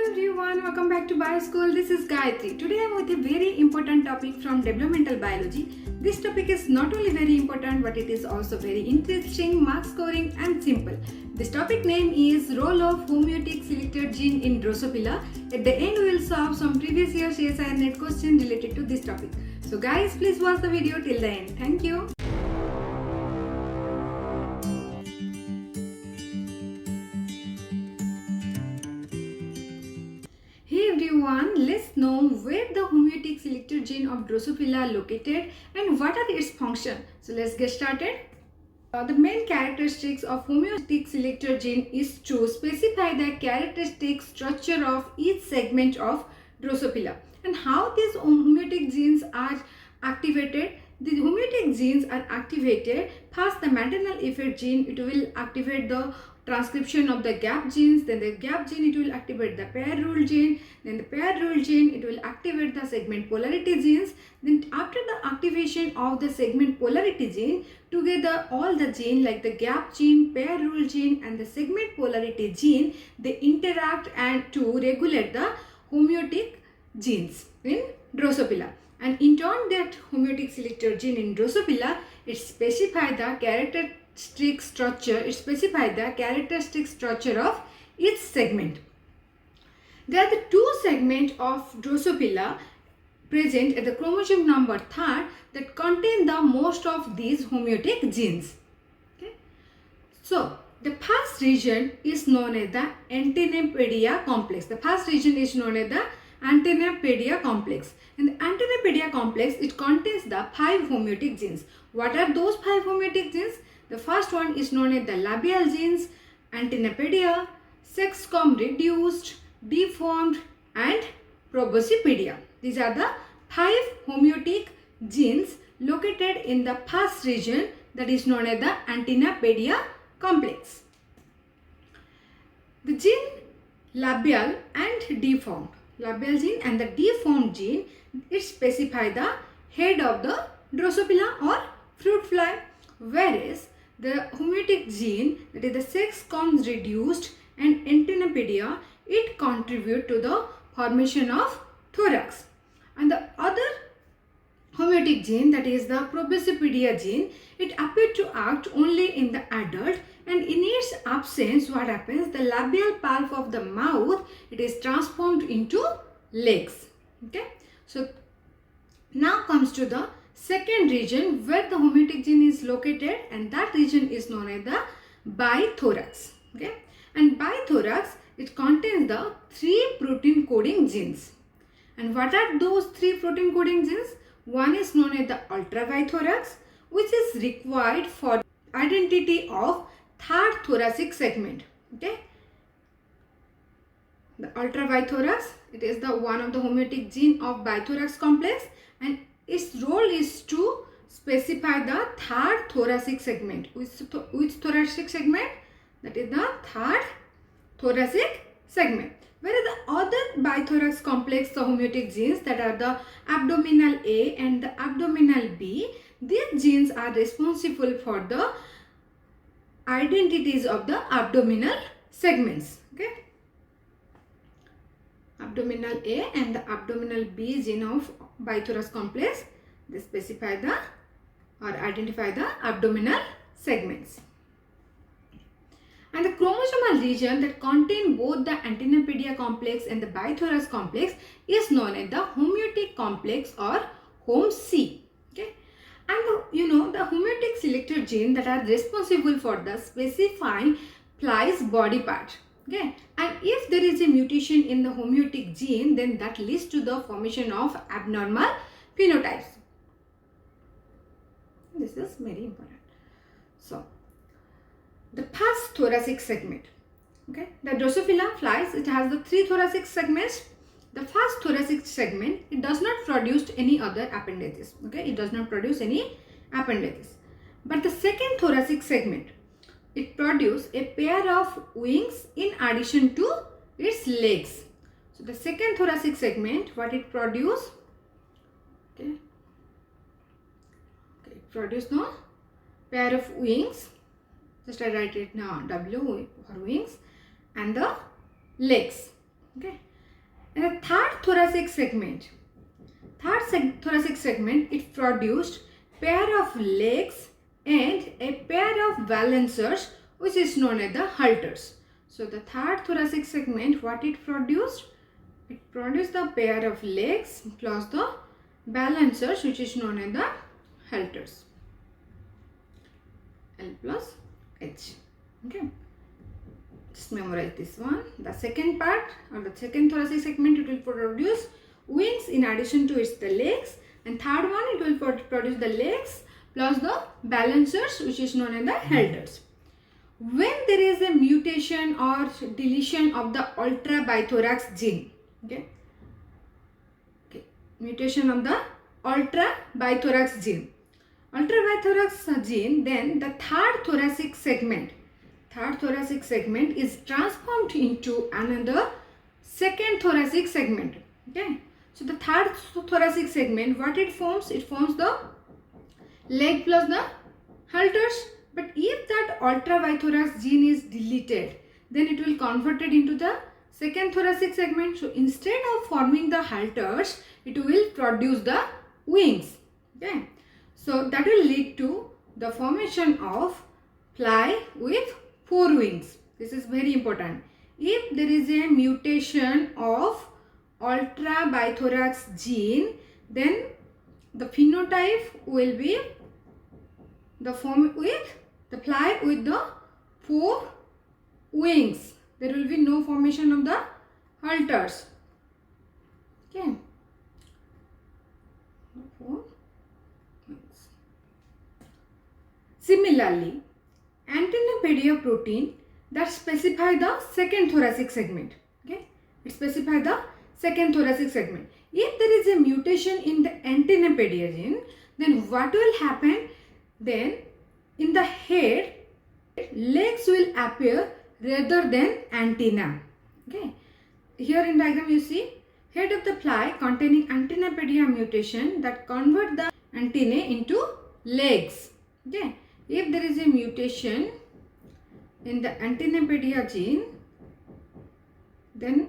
everyone, welcome back to BioSchool. This is Gayatri. Today I am with a very important topic from developmental biology. This topic is not only very important but it is also very interesting, mark scoring and simple. This topic name is role of homeotic selector gene in Drosophila. At the end we will solve some previous year CSIR net question related to this topic. So guys, please watch the video till the end. Thank you. Hey everyone, let's know where the homeotic selector gene of Drosophila located and what are its functions. So let's get started. The main characteristics of homeotic selector gene is to specify the characteristic structure of each segment of Drosophila and how these homeotic genes are activated. The homeotic genes are activated. First, the maternal effect gene, it will activate the transcription of the gap genes. Then the gap gene, it will activate the pair rule gene. Then the pair rule gene, it will activate the segment polarity genes. Then after the activation of the segment polarity gene, together all the gene like the gap gene, pair rule gene and the segment polarity gene, they interact and to regulate the homeotic genes in Drosophila. And in turn, that homeotic selector gene in Drosophila, it specifies the characteristic structure of each segment. There are the two segments of Drosophila present at the chromosome number 3 that contain the most of these homeotic genes. Okay. So, the first region is known as the antennapedia complex. The first region is known as the antennapedia complex. In the antennapedia complex, it contains the 5 homeotic genes. What are those 5 homeotic genes? The first one is known as the labial genes, antennapedia, sex-chromosome reduced, deformed and proboscipedia. These are the 5 homeotic genes located in the first region that is known as the antennapedia complex. The gene labial and deformed. Labial gene and the deformed gene, it specify the head of the Drosophila or fruit fly, whereas the homeotic gene, that is the sex chromosome reduced and antennapedia, it contribute to the formation of thorax. And the other homeotic gene, that is the proboscipedia gene, it appeared to act only in the adult, and in its absence, what happens? The labial pulp of the mouth, it is transformed into legs. Okay. So now comes to the second region where the homeotic gene is located, and that region is known as the bithorax. Okay. And bithorax, it contains the 3 protein coding genes. And what are those 3 protein coding genes? One is known as the ultrabithorax, which is required for identity of third thoracic segment. Okay. The ultrabithorax, it is the one of the homeotic gene of bithorax complex, and its role is to specify the third thoracic segment. Which thoracic segment? That is the third thoracic segment. Whereas the other bithorax complex, the homeotic genes that are the abdominal A and the abdominal B, these genes are responsible for the identities of the abdominal segments. Okay. Abdominal A and the abdominal B gene of bithorax complex, they specify the or identify the abdominal segments. And the chromosomal region that contain both the antennapedia complex and the bithorax complex is known as the homeotic complex or HOMC. Okay. And the homeotic selector gene that are responsible for the specifying fly's body part. Okay. And if there is a mutation in the homeotic gene, then that leads to the formation of abnormal phenotypes. This is very important. So, the first thoracic segment. Okay. The Drosophila flies, it has the 3 thoracic segments. The first thoracic segment, it does not produce any other appendages. Okay. It does not produce any appendages. But the second thoracic segment, it produces a pair of wings in addition to its legs. So the second thoracic segment, what it produces? Okay. It produces no pair of wings. Just I write it now, W for wings and the legs. Okay. And the third thoracic segment, thoracic segment, it produced pair of legs and a pair of balancers, which is known as the halters. So the third thoracic segment, what it produced? It produced the pair of legs plus the balancers, which is known as the halters. L plus H. Okay. Just memorize this one. The second part or the second thoracic segment, it will produce wings in addition to its the legs, and third one it will produce the legs plus the balancers, which is known as the halters. When there is a mutation or deletion of the ultrabithorax gene, okay, mutation of the ultrabithorax gene, then the third thoracic segment is transformed into another second thoracic segment. Okay, so the third thoracic segment, what it forms? It forms the leg plus the halters. But if that ultrabithorax gene is deleted, then it will converted into the second thoracic segment. So instead of forming the halters, it will produce the wings. Okay, so that will lead to the formation of fly with 4 wings. This is very important. If there is a mutation of ultrabithorax gene, then the phenotype will be the form with the fly with the 4 wings. There will be no formation of the halters. Okay. 4 wings. Similarly, antennapedia protein that specify the second thoracic segment. Okay, it specify the second thoracic segment. If there is a mutation in the antennapedia gene, then what will happen? Then in the head, legs will appear rather than antenna. Okay, here in diagram you see head of the fly containing antennapedia mutation that convert the antennae into legs. Okay, if there is a mutation in the antennapedia gene, then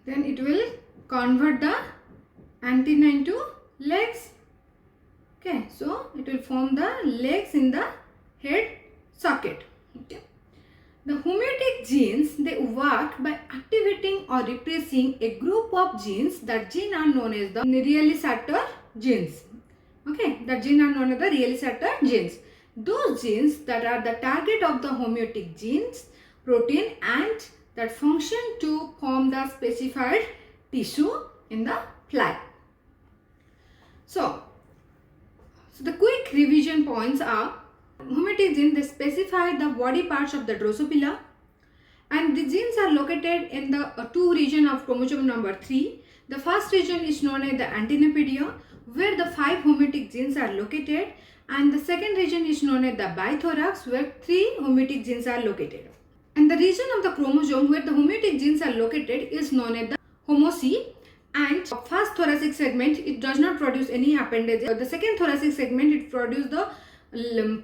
it will convert the antenna into legs. Okay, so it will form the legs in the head socket. Okay. The homeotic genes, they work by activating or repressing a group of genes. That gene are known as the realisator genes. Okay, that gene are known as the realisator genes. Those genes that are the target of the homeotic genes protein and that function to form the specified tissue in the fly. So the quick revision points are: homeotic genes, they specify the body parts of the Drosophila, and the genes are located in the 2 region of chromosome number 3. The first region is known as the antennapedia, where the 5 homeotic genes are located, and the second region is known as the bithorax, where 3 homeotic genes are located. And the region of the chromosome where the homeotic genes are located is known as the homocele. And first thoracic segment, it does not produce any appendages. The second thoracic segment, it produces the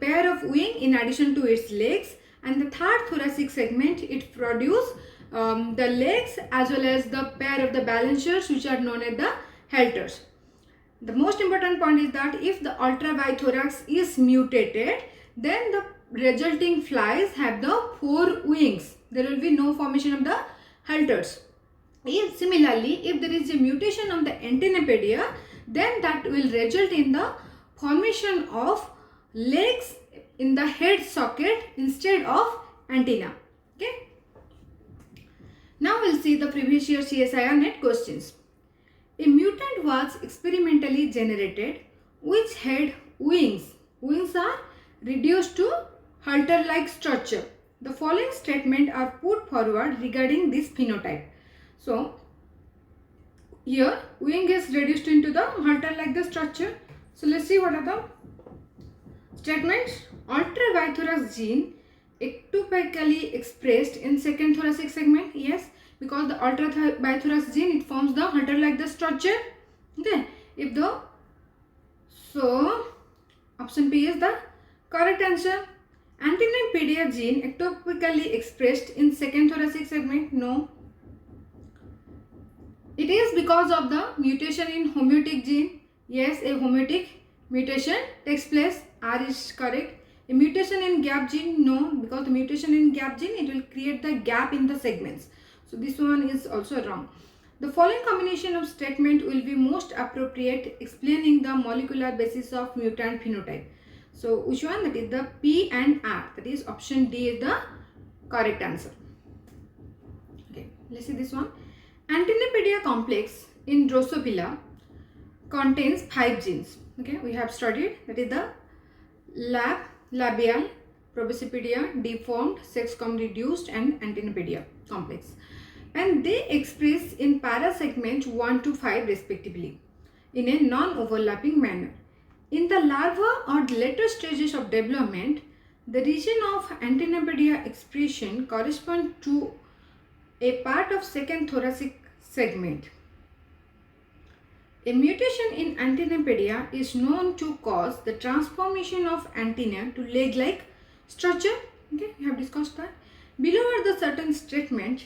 pair of wing in addition to its legs, and the third thoracic segment, it produces the legs as well as the pair of the balancers, which are known as the halters. The most important point is that if the ultrabithorax is mutated, then the resulting flies have the 4 wings. There will be no formation of the halters. Similarly, if there is a mutation of the antennapedia, then that will result in the formation of legs in the head socket instead of antenna. Okay. Now we'll see the previous year CSIR net questions. A mutant was experimentally generated which had wings. Wings are reduced to halter-like structure. The following statements are put forward regarding this phenotype. So here wing is reduced into the halter-like the structure. So let's see what are the statements. Ultrabithorax gene ectopically expressed in second thoracic segment. Yes, because the ultrabithorax gene, it forms the halter-like the structure. Okay, so option B is the correct answer. Antennapedia gene ectopically expressed in second thoracic segment? No. It is because of the mutation in homeotic gene. Yes, a homeotic mutation takes place. R is correct. A mutation in gap gene? No, because the mutation in gap gene, it will create the gap in the segments. So this one is also wrong. The following combination of statement will be most appropriate explaining the molecular basis of mutant phenotype. So which one? That is the P and R. That is option D is the correct answer. Okay, let's see this one. Antennapedia complex in Drosophila contains 5 genes. Okay, we have studied, that is the labial, proboscipedia, deformed, sex-com reduced and Antennapedia complex. And they express in parasegment 1 to 5 respectively in a non-overlapping manner. In the larva or later stages of development, the region of Antennapedia expression corresponds to a part of second thoracic segment. A mutation in Antennapedia is known to cause the transformation of antenna to leg-like structure. Okay, we have discussed that. Below are the certain statements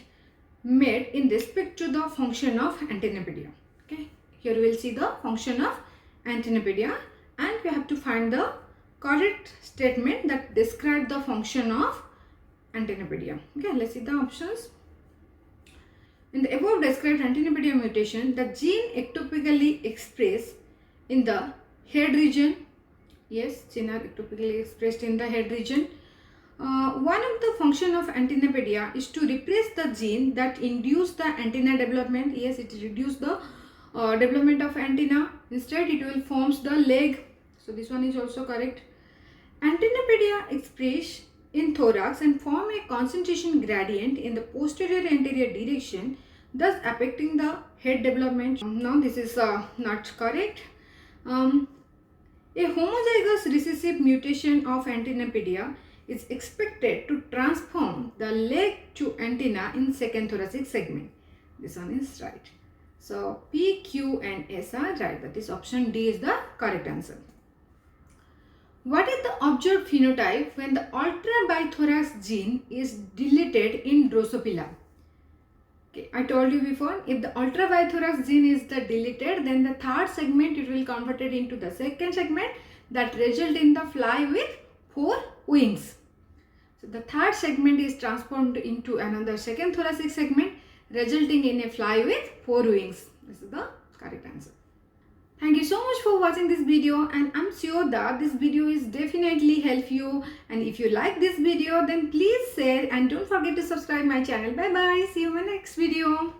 made in respect to the function of Antennapedia. Okay, here we will see the function of Antennapedia and we have to find the correct statement that describe the function of Antennapedia. Okay, let's see the options. In the above described Antennapedia mutation, the gene ectopically expressed in the head region. Yes, gene are ectopically expressed in the head region. One of the function of Antennapedia is to repress the gene that induce the antenna development. Yes, it reduce the development of antenna. Instead, it will forms the leg. So this one is also correct. Antennapedia express in thorax and form a concentration gradient in the posterior anterior direction, thus affecting the head development. No, this is not correct. A homozygous recessive mutation of Antennapedia is expected to transform the leg to antenna in second thoracic segment. This one is right. So P, Q and S are right. That is option D is the correct answer. What is the observed phenotype when the ultrabithorax gene is deleted in Drosophila? Okay, I told you before, if the ultrabithorax gene is deleted, then the third segment it will converted into the second segment that result in the fly with 4 wings. So the third segment is transformed into another second thoracic segment resulting in a fly with 4 wings. This is the correct answer. Thank you so much for watching this video and I'm sure that this video is definitely help you, and if you like this video then please share and don't forget to subscribe my channel. Bye bye. See you in my next video.